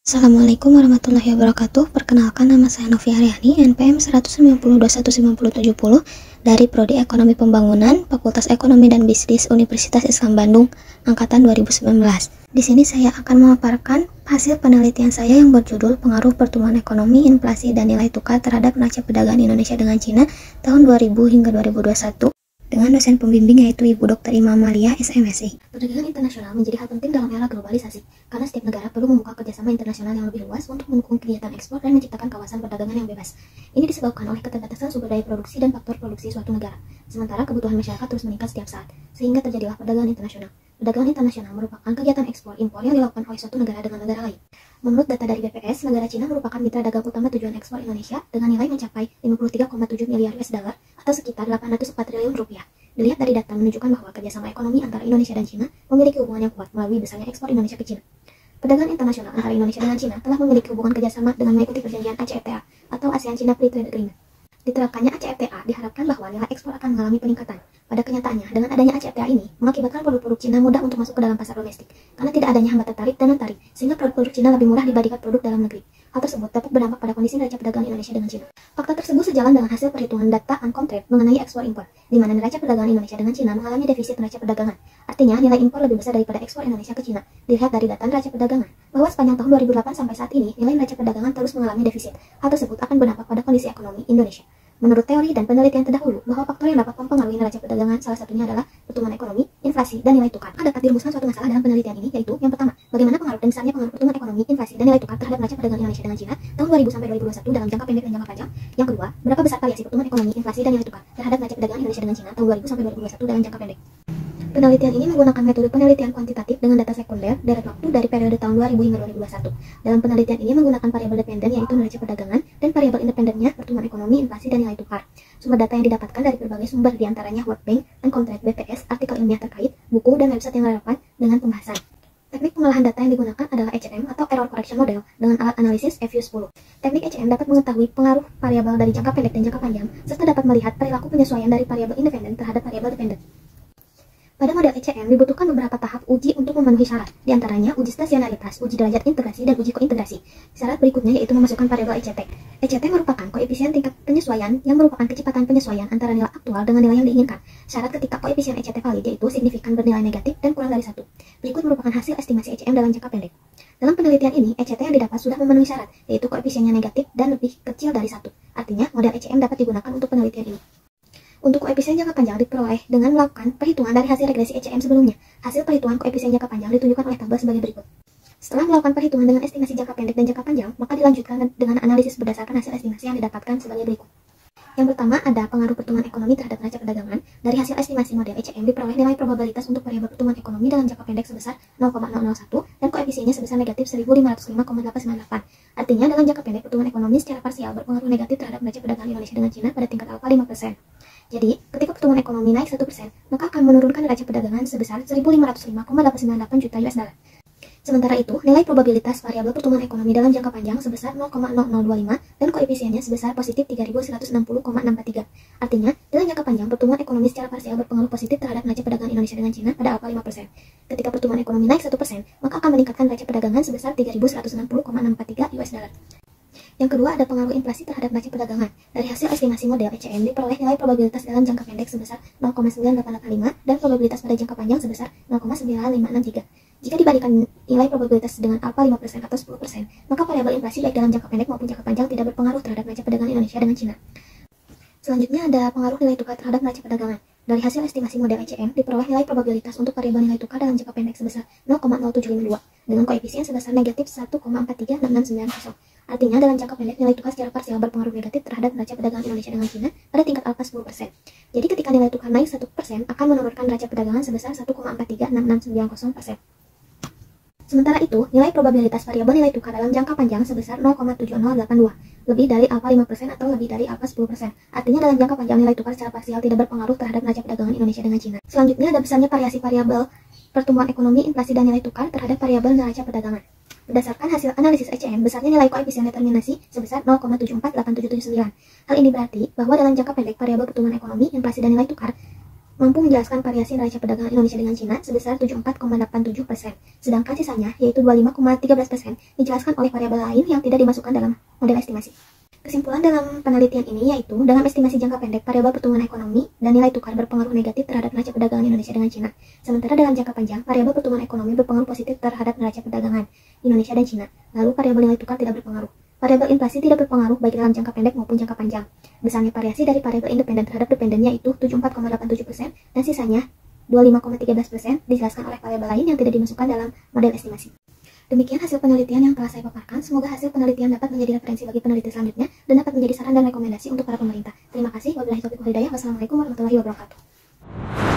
Assalamualaikum warahmatullahi wabarakatuh. Perkenalkan, nama saya Novi Aryani, NPM 192.19070 dari Prodi Ekonomi Pembangunan, Fakultas Ekonomi dan Bisnis Universitas Islam Bandung, angkatan 2019. Di sini saya akan memaparkan hasil penelitian saya yang berjudul Pengaruh Pertumbuhan Ekonomi, Inflasi, dan Nilai Tukar terhadap Neraca Perdagangan Indonesia dengan Cina tahun 2000 hingga 2021. Dengan dosen pembimbing yaitu Ibu Dr. Imam Malia, SMSI. Perdagangan internasional menjadi hal penting dalam era globalisasi, karena setiap negara perlu membuka kerjasama internasional yang lebih luas untuk mendukung kegiatan ekspor dan menciptakan kawasan perdagangan yang bebas. Ini disebabkan oleh keterbatasan sumber daya produksi dan faktor produksi suatu negara, sementara kebutuhan masyarakat terus meningkat setiap saat, sehingga terjadilah perdagangan internasional. Perdagangan internasional merupakan kegiatan ekspor-impor yang dilakukan oleh suatu negara dengan negara lain. Menurut data dari BPS, negara Cina merupakan mitra dagang utama tujuan ekspor Indonesia dengan nilai mencapai 53,7 miliar US dollar atau sekitar 804 triliun rupiah. Dilihat dari data menunjukkan bahwa kerjasama ekonomi antara Indonesia dan Cina memiliki hubungan yang kuat melalui besarnya ekspor Indonesia ke Cina. Perdagangan internasional antara Indonesia dengan Cina telah memiliki hubungan kerjasama dengan mengikuti perjanjian ACFTA atau ASEAN China Free Trade Agreement. Diterapkannya ACFTA diharapkan bahwa nilai ekspor akan mengalami peningkatan. Pada kenyataannya, dengan adanya ACFTA ini mengakibatkan produk-produk Cina mudah untuk masuk ke dalam pasar domestik karena tidak adanya hambatan tarif dan non-tarif, sehingga produk-produk Cina lebih murah dibandingkan produk dalam negeri. Hal tersebut dapat berdampak pada kondisi neraca perdagangan Indonesia dengan Cina. Fakta tersebut sejalan dengan hasil perhitungan data Uncontract mengenai ekspor-impor, di mana neraca perdagangan Indonesia dengan Cina mengalami defisit neraca perdagangan. Artinya, nilai impor lebih besar daripada ekspor Indonesia ke Cina. Dilihat dari data neraca perdagangan, bahwa sepanjang tahun 2008 sampai saat ini, nilai neraca perdagangan terus mengalami defisit. Hal tersebut akan berdampak pada kondisi ekonomi Indonesia. Menurut teori dan penelitian terdahulu, bahwa faktor yang dapat mempengaruhi neraca perdagangan salah satunya adalah pertumbuhan ekonomi, inflasi, dan nilai tukar. Dapat dirumuskan suatu masalah dalam penelitian ini, yaitu yang pertama, bagaimana pengaruh dan besarnya pengaruh pertumbuhan ekonomi, inflasi, dan nilai tukar terhadap neraca perdagangan Indonesia dengan Cina tahun 2000 sampai 2021 dalam jangka pendek dan jangka panjang. Yang kedua, berapa besar variasi pertumbuhan ekonomi, inflasi, dan nilai tukar terhadap neraca perdagangan Indonesia dengan Cina tahun 2000 sampai 2021 dalam jangka pendek. Penelitian ini menggunakan metode penelitian kuantitatif dengan data sekunder deret waktu dari periode tahun 2000 hingga 2021. Dalam penelitian ini menggunakan variabel dependen yaitu neraca perdagangan dan variabel independennya pertumbuhan ekonomi, inflasi, dan nilai tukar. Sumber data yang didapatkan dari berbagai sumber diantaranya World Bank, Uncontract, BPS, artikel ilmiah terkait, buku, dan website yang relevan dengan pembahasan. Teknik pengolahan data yang digunakan adalah ECM atau Error Correction Model dengan alat analisis FU10. Teknik ECM dapat mengetahui pengaruh variabel dari jangka pendek dan jangka panjang, serta dapat melihat perilaku penyesuaian dari variabel independen terhadap variabel dependen. Pada model ECM dibutuhkan beberapa tahap uji untuk memenuhi syarat, diantaranya uji stasionaritas, uji derajat integrasi, dan uji kointegrasi. Syarat berikutnya yaitu memasukkan variabel ECT. ECT merupakan koefisien tingkat penyesuaian yang merupakan kecepatan penyesuaian antara nilai aktual dengan nilai yang diinginkan. Syarat ketika koefisien ECT valid yaitu signifikan bernilai negatif dan kurang dari 1. Berikut merupakan hasil estimasi ECM dalam jangka pendek. Dalam penelitian ini, ECT yang didapat sudah memenuhi syarat, yaitu koefisiennya negatif dan lebih kecil dari 1. Artinya, model ECM dapat digunakan untuk penelitian ini. Untuk koefisien jangka panjang diperoleh dengan melakukan perhitungan dari hasil regresi ECM sebelumnya. Hasil perhitungan koefisien jangka panjang ditunjukkan oleh tabel sebagai berikut. Setelah melakukan perhitungan dengan estimasi jangka pendek dan jangka panjang, maka dilanjutkan dengan analisis berdasarkan hasil estimasi yang didapatkan sebagai berikut. Yang pertama ada pengaruh pertumbuhan ekonomi terhadap neraca perdagangan. Dari hasil estimasi model ECM diperoleh nilai probabilitas untuk variabel pertumbuhan ekonomi dalam jangka pendek sebesar 0,001 dan koefisiennya sebesar negatif 1505,898. Artinya dalam jangka pendek pertumbuhan ekonomi secara parsial berpengaruh negatif terhadap neraca perdagangan Indonesia dengan Cina pada tingkat alfa 5%. Jadi, ketika pertumbuhan ekonomi naik 1%, maka akan menurunkan neraca perdagangan sebesar 1505,898 juta US dollar. Sementara itu, nilai probabilitas variabel pertumbuhan ekonomi dalam jangka panjang sebesar 0,0025 dan koefisiennya sebesar positif 3160,643. Artinya, dalam jangka panjang pertumbuhan ekonomi secara parsial berpengaruh positif terhadap neraca perdagangan Indonesia dengan Cina pada alfa 5%. Ketika pertumbuhan ekonomi naik 1%, maka akan meningkatkan neraca perdagangan sebesar 3160,643 US dollar. Yang kedua ada pengaruh inflasi terhadap neraca perdagangan. Dari hasil estimasi model ECM diperoleh nilai probabilitas dalam jangka pendek sebesar 0,9885 dan probabilitas pada jangka panjang sebesar 0,9563. Jika dibandingkan nilai probabilitas dengan alfa 5% atau 10%, maka variabel inflasi baik dalam jangka pendek maupun jangka panjang tidak berpengaruh terhadap neraca perdagangan Indonesia dengan Cina. Selanjutnya ada pengaruh nilai tukar terhadap neraca perdagangan. Dari hasil estimasi model ECM diperoleh nilai probabilitas untuk variabel nilai tukar dalam jangka pendek sebesar 0,0752 dengan koefisien sebesar negatif 1,436690. Artinya dalam jangka pendek nilai tukar secara parsial berpengaruh negatif terhadap neraca perdagangan Indonesia dengan Cina pada tingkat alfa 10%. Jadi ketika nilai tukar naik 1% akan menurunkan neraca perdagangan sebesar 1,436690%. Sementara itu, nilai probabilitas variabel nilai tukar dalam jangka panjang sebesar 0,7082, lebih dari alfa 5% atau lebih dari alfa 10%. Artinya dalam jangka panjang nilai tukar secara parsial tidak berpengaruh terhadap neraca perdagangan Indonesia dengan Cina. Selanjutnya ada besarnya variasi variabel pertumbuhan ekonomi, inflasi, dan nilai tukar terhadap variabel neraca perdagangan. Berdasarkan hasil analisis ECM, besarnya nilai koefisien determinasi sebesar 0,748779. Hal ini berarti bahwa dalam jangka pendek variabel pertumbuhan ekonomi, inflasi, dan nilai tukar mampu menjelaskan variasi neraca perdagangan Indonesia dengan Cina sebesar 74,87%, sedangkan sisanya, yaitu 25,13%, dijelaskan oleh variabel lain yang tidak dimasukkan dalam model estimasi. Kesimpulan dalam penelitian ini yaitu, dalam estimasi jangka pendek, variabel pertumbuhan ekonomi dan nilai tukar berpengaruh negatif terhadap neraca perdagangan Indonesia dengan Cina. Sementara dalam jangka panjang, variabel pertumbuhan ekonomi berpengaruh positif terhadap neraca perdagangan Indonesia dan Cina. Lalu variabel nilai tukar tidak berpengaruh. Variabel inflasi tidak berpengaruh baik dalam jangka pendek maupun jangka panjang. Besarnya variasi dari variabel independen terhadap dependen yaitu 74,87% dan sisanya 25,13% dijelaskan oleh variabel lain yang tidak dimasukkan dalam model estimasi. Demikian hasil penelitian yang telah saya paparkan. Semoga hasil penelitian dapat menjadi referensi bagi peneliti selanjutnya dan dapat menjadi saran dan rekomendasi untuk para pemerintah. Terima kasih. Wabillahi taufiq wal hidayah. Wassalamualaikum warahmatullahi wabarakatuh.